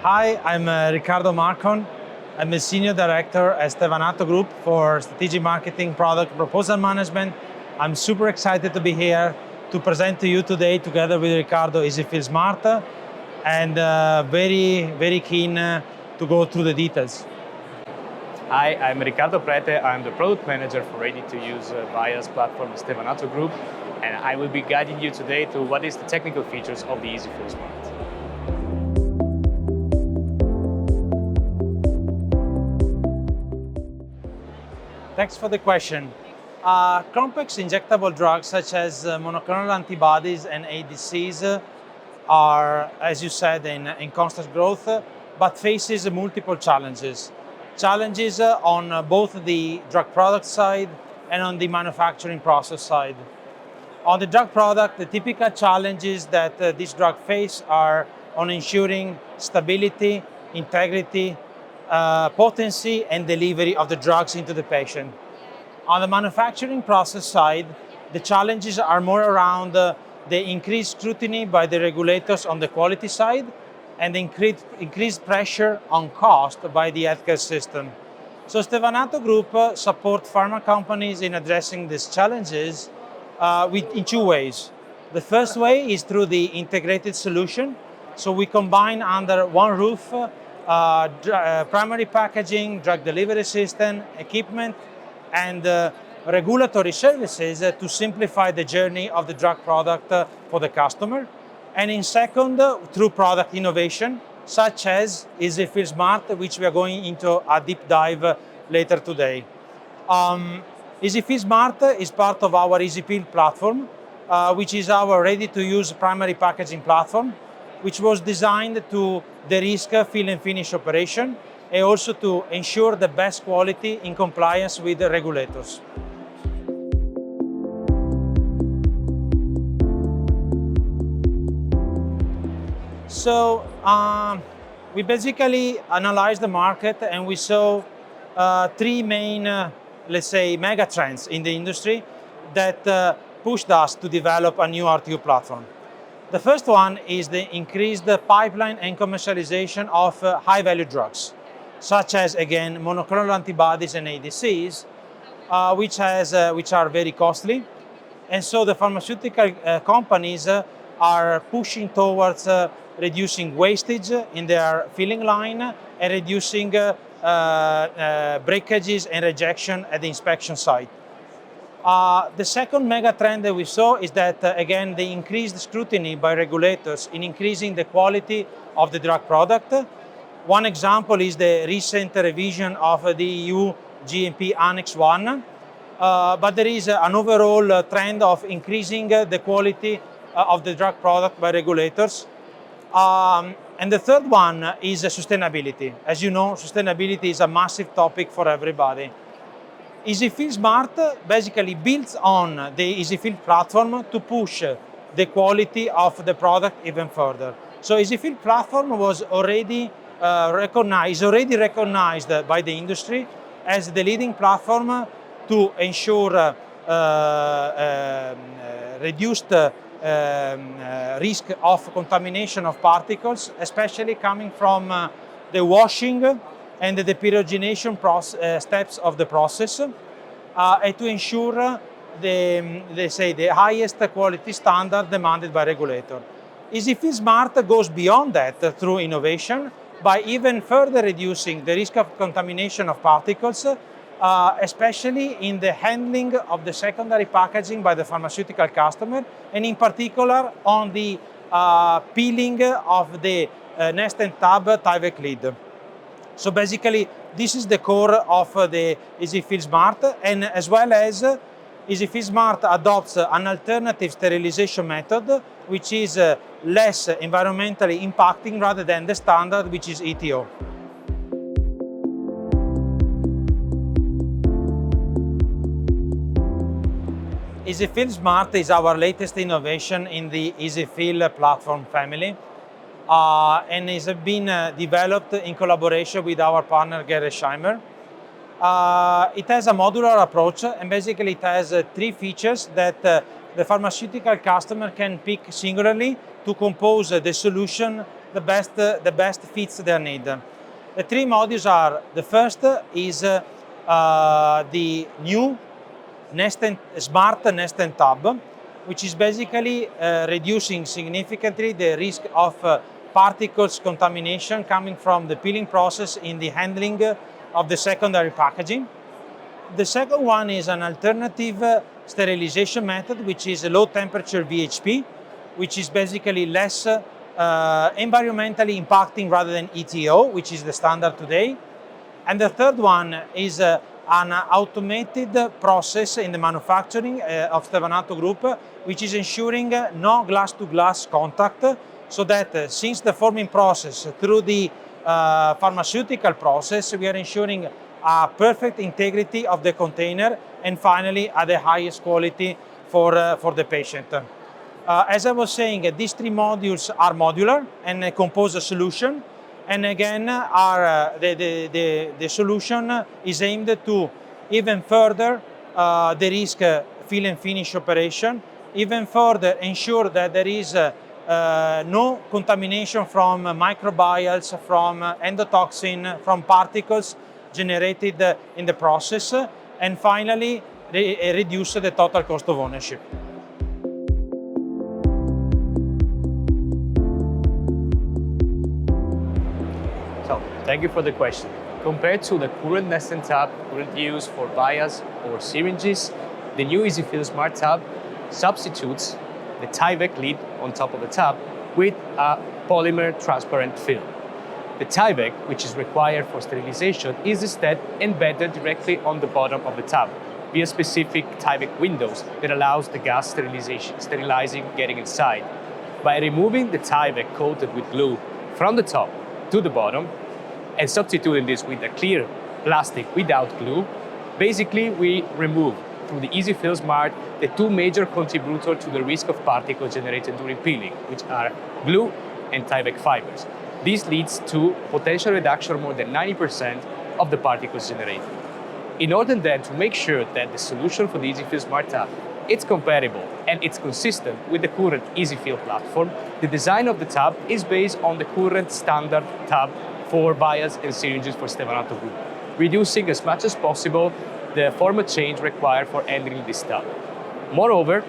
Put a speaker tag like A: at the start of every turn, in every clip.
A: Hi, I'm Riccardo Marcon. I'm a Senior Director at Stevanato Group for Strategic Marketing, Product Proposal Management. I'm super excited to be here to present to you today together with Riccardo EasyFill Smart and very keen to go through the details.
B: Hi, I'm Riccardo Prete. I'm the Product Manager for ready-to-use vials platform at Stevanato Group, and I will be guiding you today to what is the technical features of the EasyFill Smart.
A: Thanks for the question. Complex injectable drugs such as monoclonal antibodies and ADCs are, as you said, in constant growth, but faces multiple challenges. Challenges on both the drug product side and on the manufacturing process side. On the drug product, the typical challenges that this drug face are on ensuring stability, integrity, potency and delivery of the drugs into the patient. On the manufacturing process side, the challenges are more around the increased scrutiny by the regulators on the quality side and the increased pressure on cost by the healthcare system. So Stevanato Group supports pharma companies in addressing these challenges in two ways. The first way is through the integrated solution. So we combine under one roof primary packaging, drug delivery system, equipment, and regulatory services to simplify the journey of the drug product for the customer. And in second, through product innovation, such as EasyFill Smart, which we are going into a deep dive later today. EasyFill Smart is part of our EasyFill platform, which is our ready-to-use primary packaging platform, which was designed to de-risk fill and finish operation and also to ensure the best quality in compliance with the regulators. So we basically analyzed the market and we saw three main, let's say, mega trends in the industry that pushed us to develop a new RTU platform. The first one is the increased pipeline and commercialization of high-value drugs, such as, again, monoclonal antibodies and ADCs, which are very costly. And so the pharmaceutical companies are pushing towards reducing wastage in their filling line and reducing breakages and rejection at the inspection site. The second mega trend that we saw is that, again, the increased scrutiny by regulators in increasing the quality of the drug product. One example is the recent revision of the EU GMP Annex 1, but there is an overall trend of increasing the quality of the drug product by regulators. And the third one is sustainability. As you know, sustainability is a massive topic for everybody. EasyFill Smart basically builds on the EasyFill platform to push the quality of the product even further. So EasyFill platform was already recognized by the industry as the leading platform to ensure reduced risk of contamination of particles, especially coming from the washing and the depyrogenation steps of the process, and to ensure the highest quality standard demanded by regulator. EasyFill Smart goes beyond that through innovation by even further reducing the risk of contamination of particles, especially in the handling of the secondary packaging by the pharmaceutical customer, and in particular on the peeling of the nest and tub Tyvek lid. So basically, this is the core of the EasyFill Smart, and as well as EasyFill Smart adopts an alternative sterilization method, which is less environmentally impacting rather than the standard, which is ETO. EasyFill Smart is our latest innovation in the EasyFill platform family. And it's been developed in collaboration with our partner Gerresheimer. It has a modular approach, and basically it has three features that the pharmaceutical customer can pick singularly to compose the solution the best fits their need. The three modules are: the first is the new smart nest and tub, which is basically reducing significantly the risk of particles contamination coming from the peeling process in the handling of the secondary packaging. The second one is an alternative sterilization method, which is a low temperature VHP, which is basically less environmentally impacting rather than ETO, which is the standard today. And the third one is an automated process in the manufacturing of Stevanato Group, which is ensuring no glass-to-glass contact, so that since the forming process through the pharmaceutical process, we are ensuring a perfect integrity of the container, and finally at the highest quality for the patient. As I was saying, these three modules are modular and compose a solution. And again, the solution is aimed to even further de-risk fill and finish operation, even further ensure that there is no contamination from microbials, from endotoxin, from particles generated in the process, and finally reduce the total cost of ownership.
B: So, thank you for the question. Compared to the current nest and tub currently used for vials or syringes, the new EasyFill Smart Tub substitutes the Tyvek lid on top of the tub with a polymer transparent film. The Tyvek, which is required for sterilization, is instead embedded directly on the bottom of the tub via specific Tyvek windows that allows the gas sterilizing getting inside. By removing the Tyvek coated with glue from the top to the bottom and substituting this with a clear plastic without glue, basically we remove through the EasyFill Smart the two major contributors to the risk of particles generated during peeling, which are glue and Tyvek fibers. This leads to potential reduction of more than 90% of the particles generated. In order then to make sure that the solution for the EasyFill Smart Tub it's compatible and it's consistent with the current EasyFill platform, the design of the tub is based on the current standard tub for vials and syringes for Stevanato Group, reducing as much as possible the format change required for handling this tub. Moreover,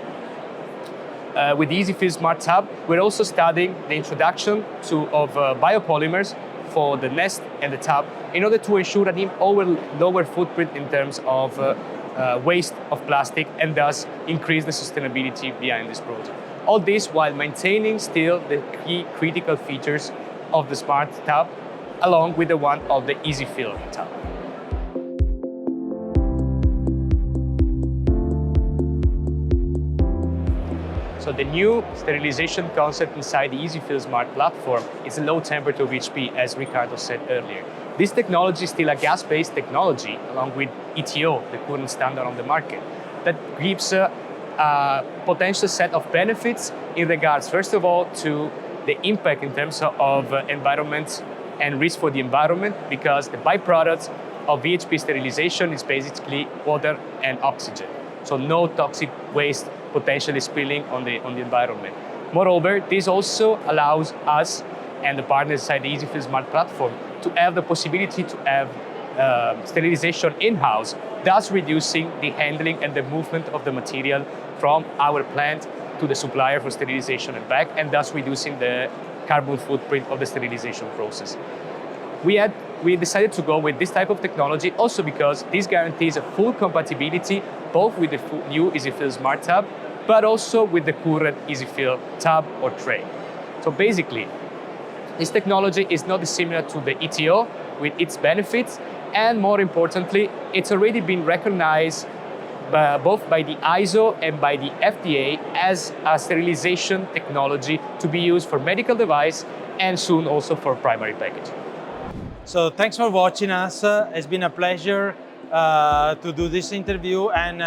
B: with the EasyFill Smart Tub, we're also studying the introduction of biopolymers for the nest and the tub in order to ensure an lower footprint in terms of waste of plastic, and thus increase the sustainability behind this project. All this while maintaining still the key critical features of the Smart Tub along with the one of the EasyFill Tub. So the new sterilization concept inside the EasyFill Smart platform is a low temperature VHP, as Ricardo said earlier. This technology is still a gas-based technology, along with ETO, the current standard on the market, that gives a potential set of benefits in regards, first of all, to the impact in terms of environment and risk for the environment, because the byproducts of VHP sterilization is basically water and oxygen. So no toxic waste potentially spilling on the environment. Moreover, this also allows us and the partners inside the EasyFill Smart platform to have the possibility to have sterilization in-house, thus reducing the handling and the movement of the material from our plant to the supplier for sterilization and back, and thus reducing the carbon footprint of the sterilization process. We decided to go with this type of technology also because this guarantees a full compatibility both with the new EasyFill Smart Tub, but also with the current EasyFill tub or tray. So basically, this technology is not dissimilar to the ETO with its benefits, and more importantly, it's already been recognized both by the ISO and by the FDA as a sterilization technology to be used for medical device and soon also for primary packaging.
A: So thanks for watching us. It's been a pleasure to do this interview, and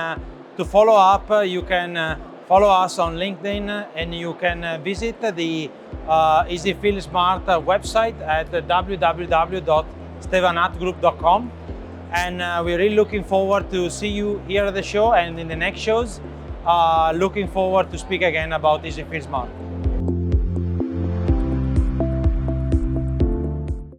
A: to follow up, you can follow us on LinkedIn, and you can visit the EasyFill Smart website at www.stevanatogroup.com. And we're really looking forward to see you here at the show and in the next shows. Looking forward to speak again about EasyFill Smart.